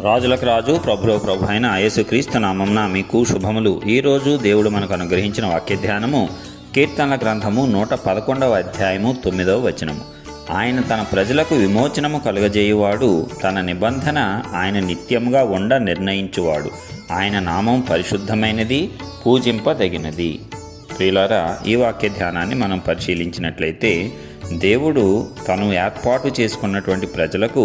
రాజులకు రాజు ప్రభులో ప్రభు అయిన యేసుక్రీస్తు నామమున మీకు శుభములు. ఈరోజు దేవుడు మనకు అనుగ్రహించిన వాక్య ధ్యానము కీర్తనల గ్రంథము 111వ అధ్యాయము 9వ వచనము. ఆయన తన ప్రజలకు విమోచనము కలుగజేయువాడు, తన నిబంధన ఆయన నిత్యముగా ఉండ నిర్ణయించువాడు. ఆయన నామం పరిశుద్ధమైనది, పూజింపదగినది. ప్రియులారా, ఈ వాక్య ధ్యానాన్ని మనం పరిశీలించినట్లయితే దేవుడు తను ఏర్పాటు చేసుకున్నటువంటి ప్రజలకు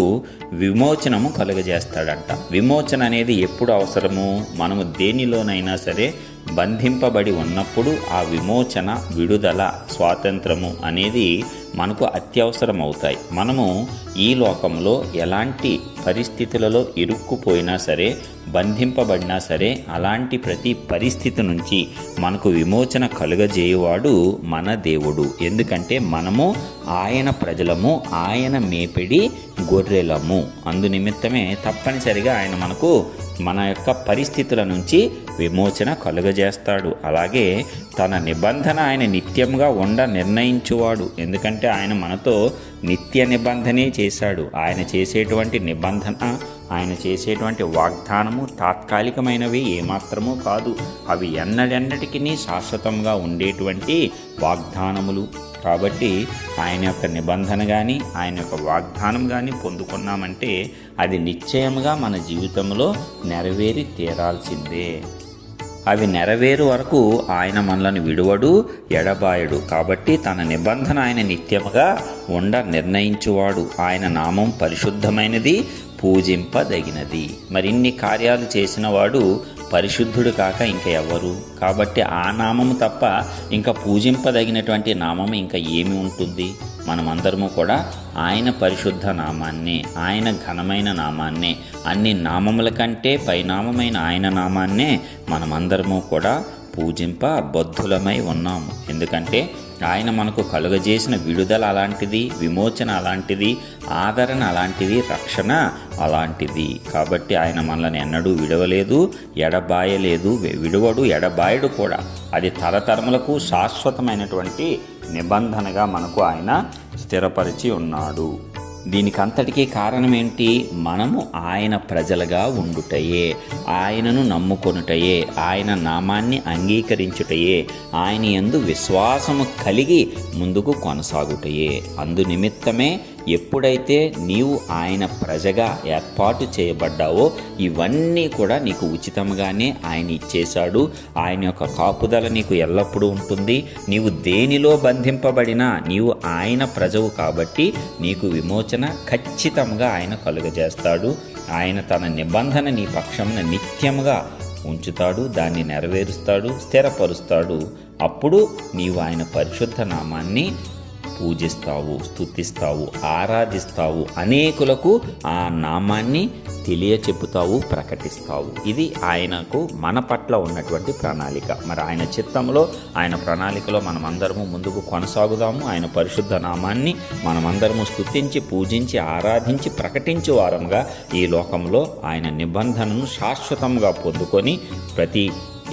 విమోచనము కలుగజేస్తాడంట. విమోచన అనేది ఎప్పుడు అవసరము? మనము దేనిలోనైనా సరే బంధింపబడి ఉన్నప్పుడు ఆ విమోచన, విడుదల, స్వాతంత్రము అనేది మనకు అత్యవసరం అవుతాయి. మనము ఈ లోకంలో ఎలాంటి పరిస్థితులలో ఇరుక్కుపోయినా సరే, బంధింపబడినా సరే, అలాంటి ప్రతి పరిస్థితి నుంచి మనకు విమోచన కలుగజేయువాడు మన దేవుడు. ఎందుకంటే మనము ఆయన ప్రజలము, ఆయన మేపిడి గొర్రెలము. అందునిమిత్తమే తప్పనిసరిగా ఆయన మనకు మన యొక్క పరిస్థితుల నుంచి విమోచన కలుగజేస్తాడు. అలాగే తన నిబంధన ఆయన నిత్యంగా ఉండ నిర్ణయించువాడు. ఎందుకంటే ఆయన మనతో నిత్య నిబంధనే చేశాడు. ఆయన చేసేటువంటి నిబంధన, ఆయన చేసేటువంటి వాగ్దానము తాత్కాలికమైనవి ఏమాత్రమూ కాదు. అవి ఎన్నడెన్నటికీ శాశ్వతంగా ఉండేటువంటి వాగ్దానములు. కాబట్టి ఆయన యొక్క నిబంధన కానీ, ఆయన యొక్క వాగ్దానం కానీ పొందుకున్నామంటే అది నిశ్చయముగా మన జీవితంలో నెరవేరి తీరాల్సిందే. అవి నెరవేరు వరకు ఆయన మనలను విడువడు, ఎడబాయడు. కాబట్టి తన నిబంధన ఆయన నిత్యముగా ఉండ నిర్ణయించువాడు. ఆయన నామం పరిశుద్ధమైనది, పూజింపదగినది. మరిన్ని కార్యాలు చేసిన వాడు పరిశుద్ధుడు కాక ఇంకా ఎవరు? కాబట్టి ఆ నామము తప్ప ఇంకా పూజింపదగినటువంటి నామము ఇంకా ఏమి ఉంటుంది? మనమందరము కూడా ఆయన పరిశుద్ధ నామాన్నే, ఆయన ఘనమైన నామాన్నే, అన్ని నామముల కంటే పైనామమైన ఆయన నామాన్నే మనమందరము కూడా పూజింప బద్ధులమై ఉన్నాము. ఎందుకంటే ఆయన మనకు కలుగజేసిన విడుదల అలాంటిది, విమోచన అలాంటిది, ఆదరణ అలాంటిది, రక్షణ అలాంటిది. కాబట్టి ఆయన మనల్ని ఎన్నడూ విడవలేదు, ఎడబాయలేదు. విడువడు, ఎడబాయడు కూడా. అది తరతరములకు శాశ్వతమైనటువంటి నిబంధనగా మనకు ఆయన స్థిరపరిచి ఉన్నాడు. దీనికంతటికీ కారణం ఏంటి? మనము ఆయన ప్రజలుగా ఉండుటయే, ఆయనను నమ్ముకొనుటయే, ఆయన నామాన్ని అంగీకరించుటయే, ఆయన యందు విశ్వాసము కలిగి ముందుకు కొనసాగుటయే. అందు నిమిత్తమే ఎప్పుడైతే నీవు ఆయన ప్రజగా ఏర్పాటు చేయబడ్డావో ఇవన్నీ కూడా నీకు ఉచితంగానే ఆయన ఇచ్చేశాడు. ఆయన యొక్క కాపుదల నీకు ఎల్లప్పుడూ ఉంటుంది. నీవు దేనిలో బంధింపబడినా నీవు ఆయన ప్రజవు కాబట్టి నీకు విమోచన ఖచ్చితంగా ఆయన కలుగజేస్తాడు. ఆయన తన నిబంధన నీ పక్షమున నిత్యముగా ఉంచుతాడు, దాన్ని నెరవేరుస్తాడు, స్థిరపరుస్తాడు. అప్పుడు నీవు ఆయన పరిశుద్ధ నామాన్ని పూజిస్తావు, స్తుతిస్తావు, ఆరాధిస్తావు, అనేకులకు ఆ నామాన్ని తెలియచెప్పుతావు, ప్రకటిస్తావు. ఇది ఆయనకు మన పట్ల ఉన్నటువంటి ప్రణాళిక. మరి ఆయన చిత్తంలో, ఆయన ప్రణాళికలో మనమందరము ముందుకు కొనసాగుదాము. ఆయన పరిశుద్ధ నామాన్ని మనమందరము స్తుతించి, పూజించి, ఆరాధించి, ప్రకటించే వారంగా ఈ లోకంలో ఆయన నిబంధనను శాశ్వతంగా పొందుకొని ప్రతి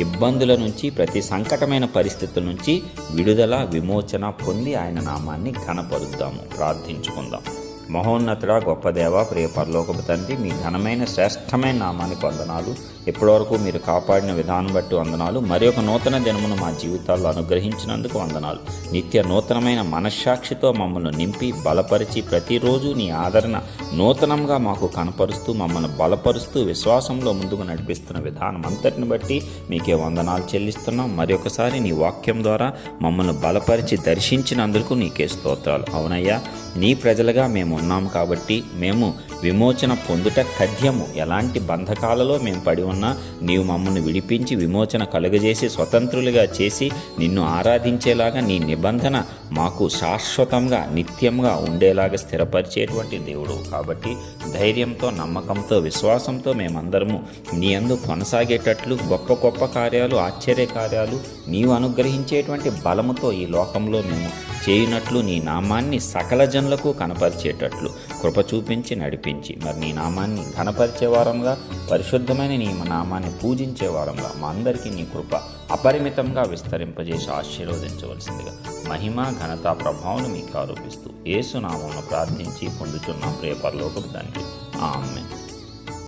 ఇబ్బందుల నుంచి, ప్రతి సంకటమైన పరిస్థితుల నుంచి విడుదల, విమోచన పొంది ఆయన నామాన్ని ఘనపరుద్దాము. ప్రార్థించుకుందాం. మహోన్నతుడా, గొప్ప దేవ, ప్రియ పరలోకపు తండ్రి, మీ ఘనమైన శ్రేష్టమైన నామానికి వందనాలు. ఇప్పటివరకు మీరు కాపాడిన విధానం బట్టి వందనాలు. మరి ఒక నూతన దినమును మా జీవితాల్లో అనుగ్రహించినందుకు వందనాలు. నిత్య నూతనమైన మనశ్శాక్షితో మమ్మల్ని నింపి బలపరిచి ప్రతిరోజు నీ ఆదరణ నూతనంగా మాకు కనపరుస్తూ, మమ్మల్ని బలపరుస్తూ, విశ్వాసంలో ముందుకు నడిపిస్తున్న విధానం అంతటిని బట్టి మీకే వందనాలు చెల్లిస్తున్నాం. మరి ఒకసారి నీ వాక్యం ద్వారా మమ్మల్ని బలపరిచి దర్శించినందుకు నీకే స్తోత్రాలు. అవునయ్యా, నీ ప్రజలుగా మేము ఉన్నాము కాబట్టి మేము విమోచన పొందుట తథ్యము. ఎలాంటి బంధకాలలో మేము పడి ఉన్నా నీవు మమ్మల్ని విడిపించి విమోచన కలుగజేసి స్వతంత్రులుగా చేసి నిన్ను ఆరాధించేలాగా నీ నిబంధన మాకు శాశ్వతంగా, నిత్యంగా ఉండేలాగా స్థిరపరిచేటువంటి దేవుడు. కాబట్టి ధైర్యంతో, నమ్మకంతో, విశ్వాసంతో మేమందరము నీ యందు కొనసాగేటట్లు గొప్ప గొప్ప కార్యాలు, ఆశ్చర్య కార్యాలు నీవు అనుగ్రహించేటువంటి బలముతో ఈ లోకంలో మేము చేయునట్లు, నీ నామాన్ని సకల జనులకు కనపరిచేటట్లు కృప చూపించి నడిపించి, మరి నీ నామాన్ని ఘనపరిచే వారంగా, పరిశుద్ధమైన నీ నామాన్ని పూజించే వారంగా మా అందరికీ నీ కృప అపరిమితంగా విస్తరింపజేసి ఆశీర్వదించవలసిందిగా మహిమ, ఘనత, ప్రభావం మీకు ఆరోపిస్తూ యేసు నామమున ప్రార్థించి పొందుచున్నాం ప్రియ పరలోకపు తండ్రి. ఆమేన్.